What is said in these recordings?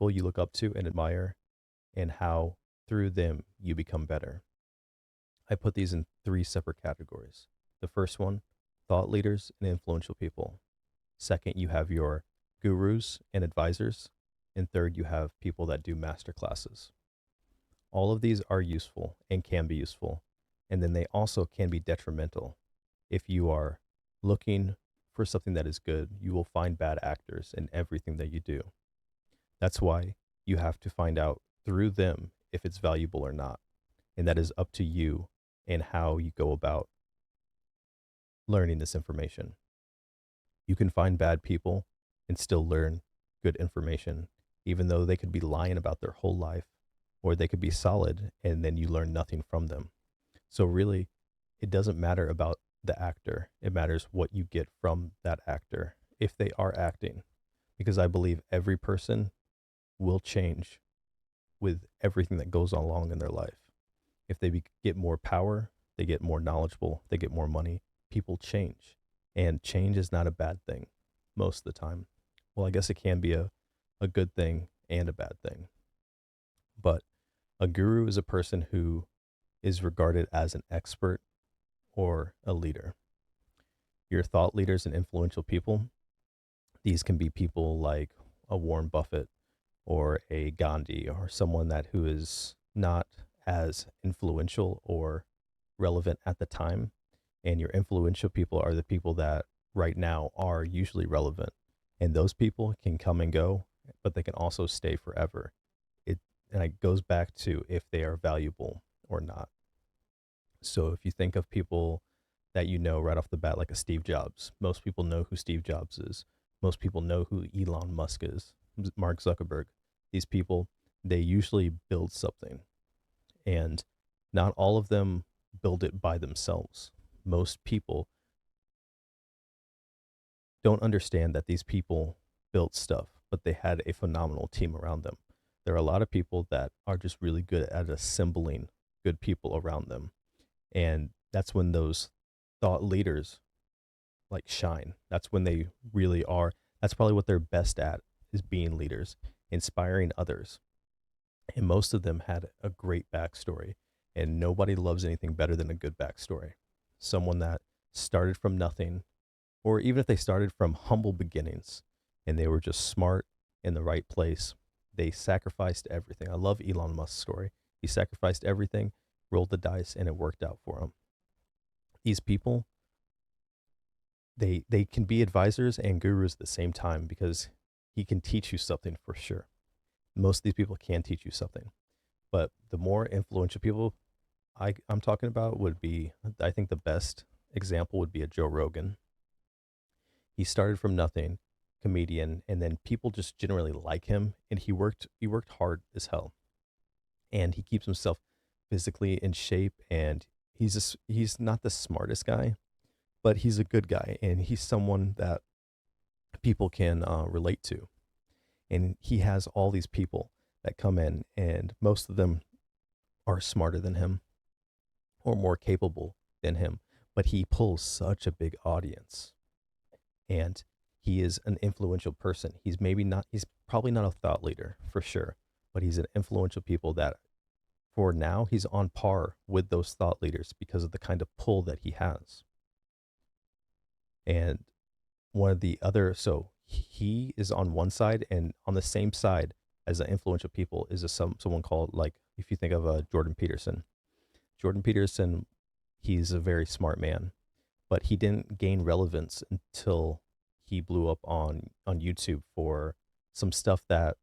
people you look up to and admire, and how through them you become better. I put these in three separate categories. The first one, thought leaders and influential people. Second, you have your gurus and advisors. And third, you have people that do masterclasses. All of these are useful and can be useful. And then they also can be detrimental. If you are looking for something that is good, you will find bad actors in everything that you do. That's why you have to find out through them if it's valuable or not. And that is up to you and how you go about learning this information. You can find bad people and still learn good information, even though they could be lying about their whole life, or they could be solid and then you learn nothing from them. So, really, it doesn't matter about the actor, it matters what you get from that actor if they are acting, because I believe every person will change with everything that goes along in their life. If they get more power, they get more knowledgeable, they get more money, people change. And change is not a bad thing most of the time. Well, I guess it can be a good thing and a bad thing. But a guru is a person who is regarded as an expert or a leader. Your thought leaders and influential people, these can be people like a Warren Buffett or a Gandhi or someone that who is not as influential or relevant at the time. And your influential people are the people that right now are usually relevant. And those people can come and go, but they can also stay forever. And it goes back to if they are valuable or not. So if you think of people that you know right off the bat, like a Steve Jobs, most people know who Steve Jobs is. Most people know who Elon Musk is, Mark Zuckerberg. These people, they usually build something. And not all of them build it by themselves. Most people don't understand that these people built stuff, but they had a phenomenal team around them. There are a lot of people that are just really good at assembling good people around them. And that's when those thought leaders like shine. That's when they really are. That's probably what they're best at, is being leaders, inspiring others. And most of them had a great backstory. And nobody loves anything better than a good backstory. Someone that started from nothing, or even if they started from humble beginnings and they were just smart in the right place, they sacrificed everything. I love Elon Musk's story. He sacrificed everything, rolled the dice, and it worked out for him. These people, they can be advisors and gurus at the same time because he can teach you something for sure. Most of these people can teach you something. But the more influential people I'm talking about would be, I think the best example would be a Joe Rogan. He started from nothing, comedian, and then people just generally like him, and he worked hard as hell, and he keeps himself physically in shape, and he's not the smartest guy, but he's a good guy, and he's someone that people can relate to, and he has all these people that come in, and most of them are smarter than him or more capable than him, but he pulls such a big audience, and he is an influential person. He's probably not a thought leader for sure, but he's an influential people that for now he's on par with those thought leaders because of the kind of pull that he has. And one of the other, so he is on one side, and on the same side as the influential people is someone called, like, if you think of Jordan Peterson. Jordan Peterson, he's a very smart man, but he didn't gain relevance until he blew up on YouTube for some stuff that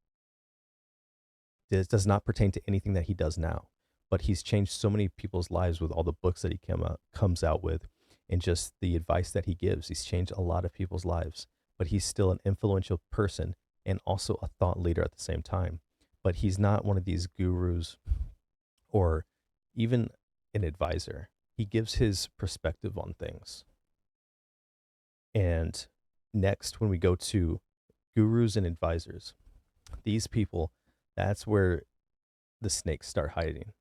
does not pertain to anything that he does now. But he's changed so many people's lives with all the books that he comes out with, and just the advice that he gives. He's changed a lot of people's lives, but he's still an influential person and also a thought leader at the same time. But he's not one of these gurus or even an advisor. He gives his perspective on things. And next, when we go to gurus and advisors, these people, that's where the snakes start hiding,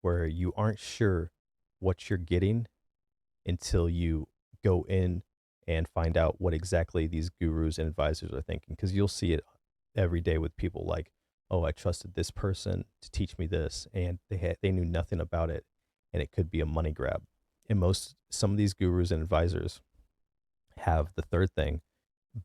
where you aren't sure what you're getting until you go in and find out what exactly these gurus and advisors are thinking. Because you'll see it every day with people like oh, I trusted this person to teach me this, and they knew nothing about it, and it could be a money grab. And some of these gurus and advisors have the third thing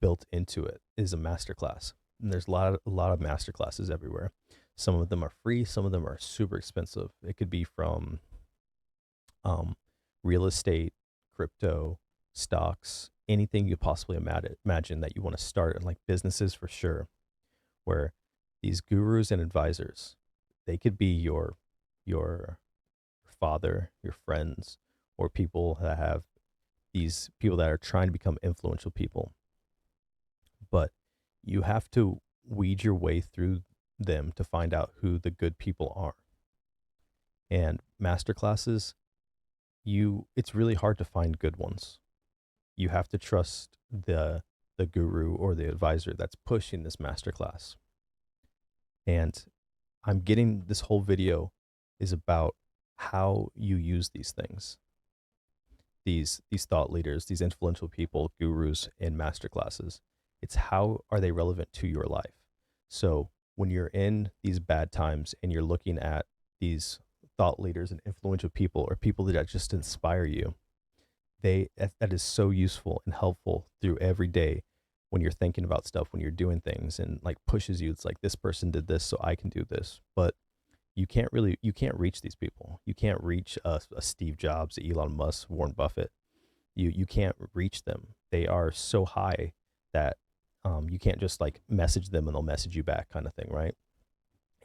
built into it is a masterclass. And there's a lot of masterclasses everywhere. Some of them are free, some of them are super expensive. It could be from um, real estate, crypto, stocks, anything you possibly imagine that you want to start, and like businesses for sure, where these gurus and advisors, they could be your father, your friends, or people that have these people that are trying to become influential people. But you have to weed your way through them to find out who the good people are. And masterclasses, it's really hard to find good ones. You have to trust the guru or the advisor that's pushing this masterclass. And I'm getting this whole video is about how you use these things. These thought leaders, these influential people, gurus, and masterclasses. It's how are they relevant to your life? So when you're in these bad times and you're looking at these thought leaders and influential people or people that just inspire you, that is so useful and helpful through every day when you're thinking about stuff, when you're doing things, and like pushes you. It's like this person did this, so I can do this. But you can't reach these people. You can't reach a Steve Jobs, Elon Musk, Warren Buffett. You can't reach them. They are so high that you can't just like message them and they'll message you back, kind of thing, right?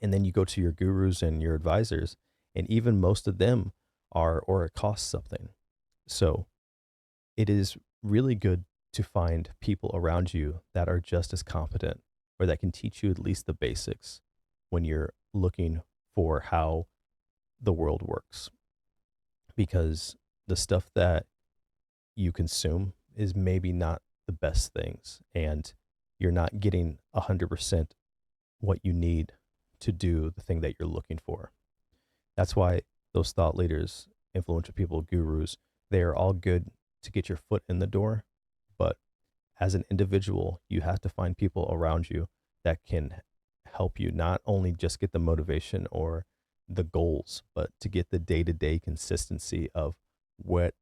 And then you go to your gurus and your advisors, and even most of them are, or it costs something. So it is really good to find people around you that are just as competent or that can teach you at least the basics when you're looking for how the world works. Because the stuff that you consume is maybe not the best things, and you're not getting 100% what you need to do the thing that you're looking for. That's why those thought leaders, influential people, gurus, they are all good to get your foot in the door. But as an individual, you have to find people around you that can help you not only just get the motivation or the goals, but to get the day-to-day consistency of what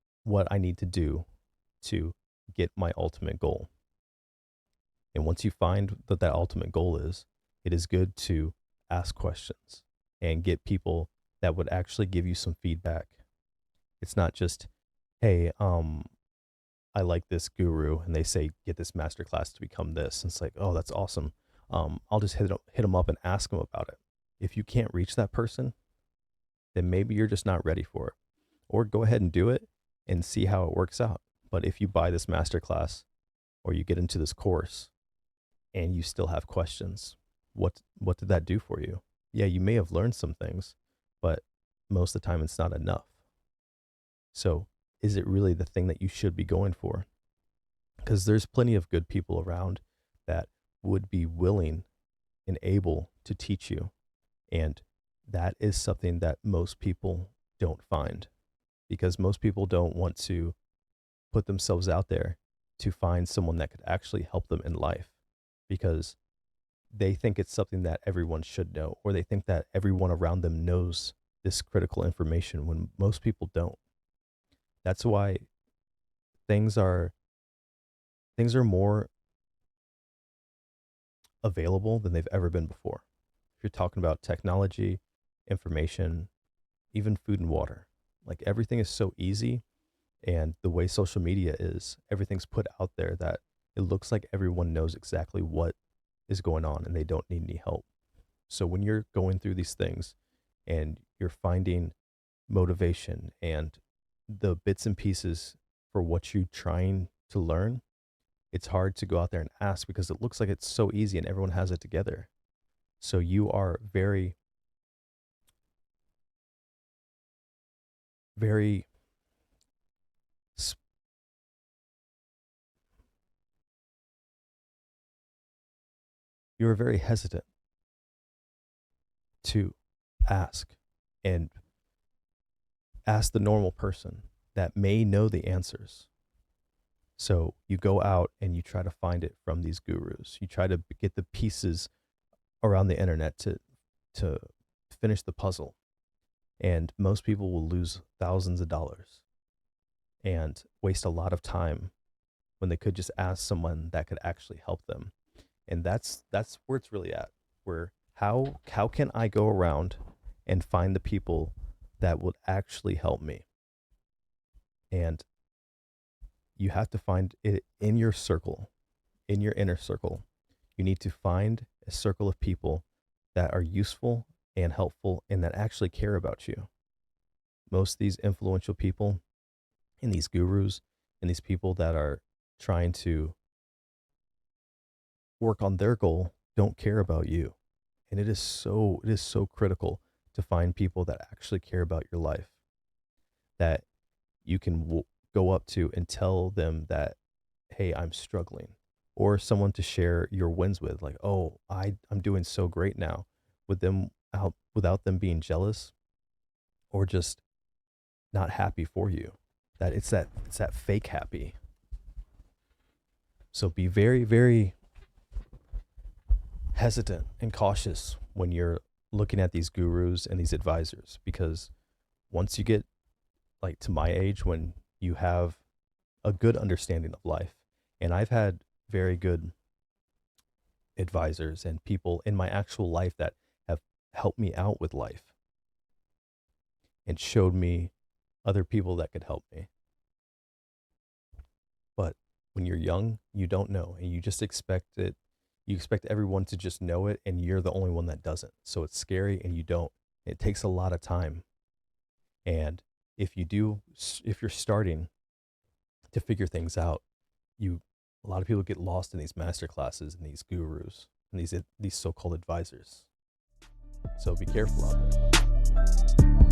I need to do to get my ultimate goal. And once you find that ultimate goal is, it is good to ask questions and get people that would actually give you some feedback. It's not just, hey, I like this guru and they say get this masterclass to become this. And it's like, oh, that's awesome. I'll just hit them up and ask them about it. If you can't reach that person, then maybe you're just not ready for it. Or go ahead and do it and see how it works out. But if you buy this masterclass or you get into this course and you still have questions, what did that do for you? Yeah, you may have learned some things, but most of the time it's not enough. So is it really the thing that you should be going for? Because there's plenty of good people around that would be willing and able to teach you. And that is something that most people don't find, because most people don't want to put themselves out there to find someone that could actually help them in life, because they think it's something that everyone should know, or they think that everyone around them knows this critical information when most people don't. That's why things are more available than they've ever been before. If you're talking about technology, information, even food and water, like everything is so easy. And the way social media is, everything's put out there that it looks like everyone knows exactly what is going on and they don't need any help. So when you're going through these things and you're finding motivation and the bits and pieces for what you're trying to learn, it's hard to go out there and ask because it looks like it's so easy and everyone has it together. So you are very, very, you're very hesitant to ask and ask the normal person that may know the answers. So you go out and you try to find it from these gurus. You try to get the pieces around the internet to finish the puzzle. And most people will lose thousands of dollars and waste a lot of time when they could just ask someone that could actually help them. And that's where it's really at. Where how can I go around and find the people that would actually help me? And you have to find it in your circle, in your inner circle. You need to find a circle of people that are useful and helpful and that actually care about you. Most of these influential people and these gurus and these people that are trying to work on their goal don't care about you. And it is so critical to find people that actually care about your life, that you can go up to and tell them that, hey, I'm struggling, or someone to share your wins with, like, oh, I'm doing so great now, with them out without them being jealous or just not happy for you. That it's that fake happy. So be very, very hesitant and cautious when you're looking at these gurus and these advisors, because once you get like to my age, when you have a good understanding of life, and I've had very good advisors and people in my actual life that have helped me out with life and showed me other people that could help me. But when you're young, you don't know, and you just expect it. You expect everyone to just know it, and you're the only one that doesn't. So it's scary, and you don't. It takes a lot of time. And if you do, if you're starting to figure things out, you a lot of people get lost in these master classes and these gurus and these so-called advisors. So be careful out there.